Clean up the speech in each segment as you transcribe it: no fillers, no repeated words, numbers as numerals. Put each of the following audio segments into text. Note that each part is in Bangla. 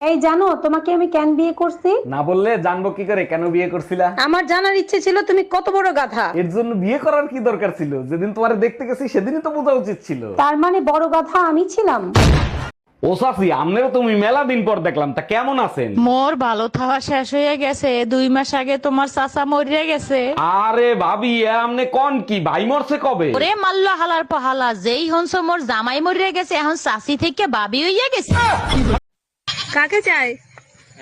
এই জানো তোমাকে আমি কেন বিয়ে করছি? না বললে জানবো কি করে কেন বিয়ে করছিলা? আমার জানার ইচ্ছে ছিল তুমি কত বড় গাধা। এর জন্য বিয়ে করার কি দরকার ছিল? যেদিন তোমারে দেখতে গেছি সেদিনই তো বোঝা উচিত ছিল। তার মানে বড় গাধা আমি ছিলাম? ও সাফি, আমনেরও তুমি মেলা দিন পর দেখলাম, তা কেমন আছেন? মোর ভালো থাওয়া শেষ হয়ে গেছে, 2 মাস আগে তোমার চাচা মরিয়া গেছে। আরে ভাবি, আমনে কোন কি ভাই মরছে কবে? ওরে মাল্লা হালার পাহালা, যেই হনস মোর জামাই মরিয়া গেছে, এখন চাচি থেকে বাবি হইয়া গেছে। কাকে চাই?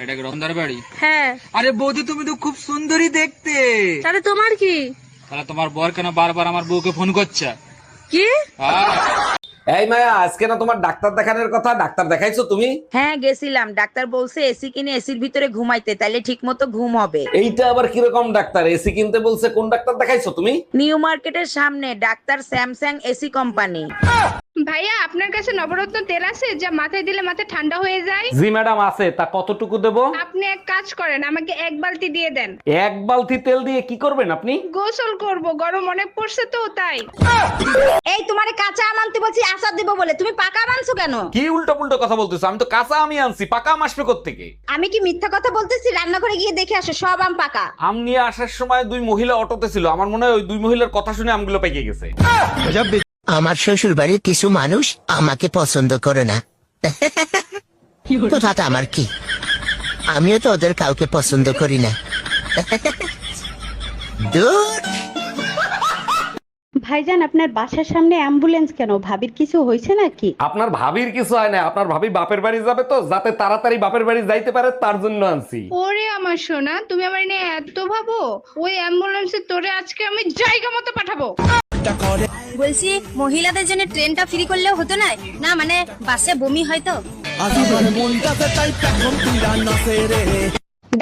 এটা কি রতনদার বাড়ি? হ্যাঁ। আরে বৌদি, তুমি তো খুব সুন্দরী দেখতে। তাহলে তোমার কি? তাহলে তোমার বর কেন বারবার আমার বউকে ফোন করছে? কি? এই মায়া, আজকে না তোমার ডাক্তার দেখানোর কথা, ডাক্তার দেখাইছো তুমি? হ্যাঁ গেছিলাম, ডাক্তার বলছে এসি কিনে এসির ভিতরে ঘুমাইতে, তাইলে ঠিক মতো ঘুম হবে। এইটা আবার কিরকম ডাক্তার? এসি কিনতে বলছে? কোন ডাক্তার দেখাইছো তুমি? নিউ মার্কেটের সামনে ডাক্তার স্যামসাং এসি কোম্পানি। ভাইয়া, আপনার কাছে নবরত্ন তেল আছে যা মাথায় দিলে মাথা ঠান্ডা হয়ে যায়? জি ম্যাডাম আছে, তা কতটুকু দেবো? আপনি এক কাজ করেন, আমাকে 1 বালতি দিয়ে দেন। এক বালতি তেল দিয়ে কি করবেন আপনি? গোসল করব, গরম অনেক পড়ছে তো তাই। এই তোমারে কাঁচা আম আনতে বলছি আচার দেবো বলে, তুমি পাকা আম আনছো কেন? কি উল্টো পুল্টো কথা বলতেছো? আমি তো কাঁচা আমি আনছি, পাকা আম আসবে কোত্থেকে? আমি কি মিথ্যা কথা বলতেছি? রান্নাঘরে গিয়ে দেখে আসো, সব আম পাকা। আম নিয়ে আসার সময় দুই মহিলা অটোতে ছিল, আমার মনে হয় ওই দুই মহিলার কথা শুনে আমগুলো পেকে গেছে। আমার শ্বশুর বাড়ির কিছু মানুষ আমাকে পছন্দ করে না। তো তাতে আমার কি? আমিও তো ওদের কাউকে পছন্দ করি না। দূর। ভাইজান, আপনার বাসার সামনে অ্যাম্বুলেন্স কেন? ভাবির কিছু হয়েছে নাকি? আপনার ভাবির কিছু হয় না, আপনার ভাবি বাপের বাড়ি যাবে তো, যাতে তাড়াতাড়ি বাপের বাড়ি যাইতে পারে তার জন্য আনছি। ওরে আমার সোনা, তুমি আমার নিয়ে এত ভাবো? ওই অ্যাম্বুলেন্সে তোরে আজকে আমি জায়গা মতো পাঠাবো। বলছি মহিলাদের জন্য ট্রেনটা ফ্রি করলেও হতো না? না মানে বাসে বমি হয় তো।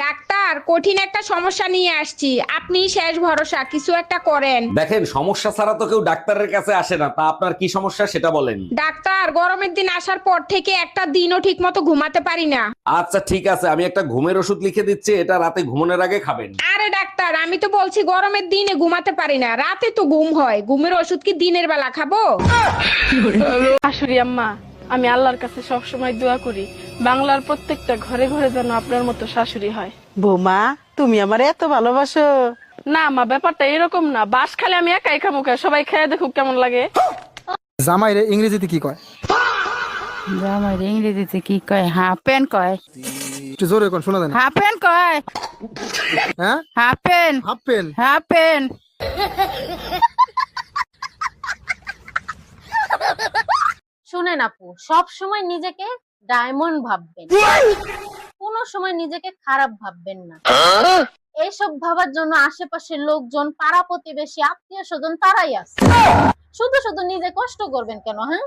ডাক্তার, কঠিন একটা সমস্যা নিয়ে আসছি, আপনি শেষ ভরসা, কিছু একটা করেন। দেখেন, সমস্যা ছাড়া তো কেউ ডাক্তারের কাছে আসে না, তা আপনার কি সমস্যা সেটা বলেন। ডাক্তার, গরমের দিন আসার পর থেকে একটা দিনও ঠিক মতো ঘুমাতে পারি না। আচ্ছা ঠিক আছে, আমি একটা ঘুমের ওষুধ লিখে দিচ্ছি, এটা রাতে ঘুমানোর আগে খাবেন। আরে ডাক্তার, আমি তো বলছি গরমের দিনে ঘুমাতে পারি না, রাতে তো ঘুম হয়। ঘুমের ওষুধ কি দিনের বেলা খাবো? শাশুড়ি আম্মা, আমি আল্লাহর কাছে সব সময় দোয়া করি বাংলার প্রত্যেকটা ঘরে ঘরে যেন আপনার মতো শাশুড়ি হয়। বৌমা, তুমি আমার এত ভালোবাসো? না মা, ব্যাপারটা এরকম না। বাস খালি আমি একাই খামো, সবাই খেয়ে দেখুক কেমন লাগে। জামাইরে ইংরেজিতে কি কয়? জামাই ইংরেজিতে কি কয়? হাফ প্যান্ট কয়। একটু জোরে কোন, শোনা যায় না। হাফ প্যান্ট কয়। হ্যাঁ, half pant. Half pant. Half pant. শুনেন আপু, সব সময় নিজেকে ডায়মন্ড ভাববেন, কোনো সময় নিজেকে খারাপ ভাববেন না। এইসব ভাবার জন্য আশেপাশের লোকজন, পাড়া প্রতিবেশী, আত্মীয় স্বজন তারাই আছে। শুধু শুধু নিজে কষ্ট করবেন কেন? হ্যাঁ।